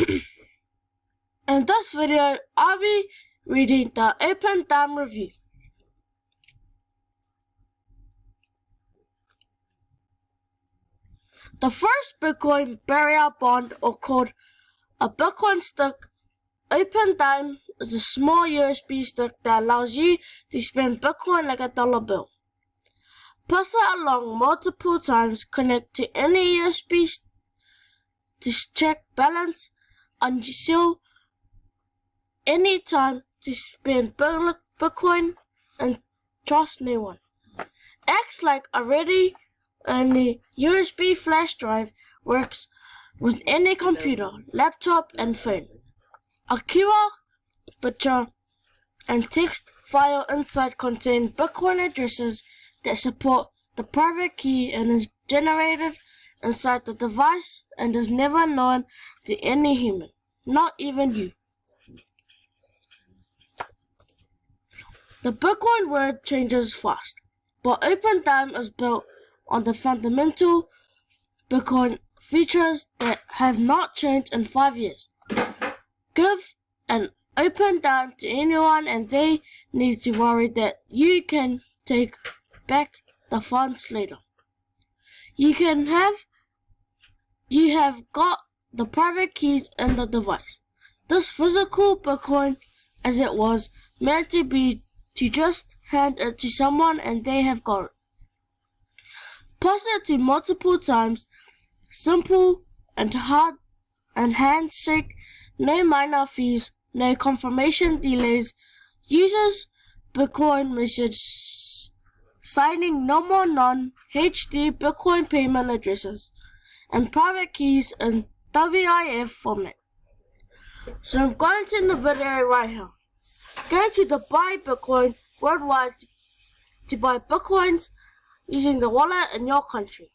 In this video, I'll be reading the Opendime review. The first Bitcoin barrier bond, or called a Bitcoin stick, Opendime is a small USB stick that allows you to spend Bitcoin like a dollar bill. Pass it along multiple times, connect to any USB to check balance, until any time to spend Bitcoin, and trust no one. Acts like a ready only USB flash drive, works with any computer, laptop and phone. A QR picture and text file inside contain Bitcoin addresses that support the private key and is generated inside the device and is never known to any human, not even you. The Bitcoin word changes fast, but Opendime is built on the fundamental Bitcoin features that have not changed in 5 years. Give an Opendime to anyone and they need to worry that you can take back the funds later. You have got the private keys in the device. This physical Bitcoin, as it was meant to be, to just hand it to someone and they have got it. Pass it to multiple times, simple and hard and handshake, no minor fees, no confirmation delays, users Bitcoin message signing normal non-HD Bitcoin payment addresses, and private keys in WIF format. So I'm going to end the video right here. Go to the Buy Bitcoin worldwide to buy Bitcoins using the wallet in your country.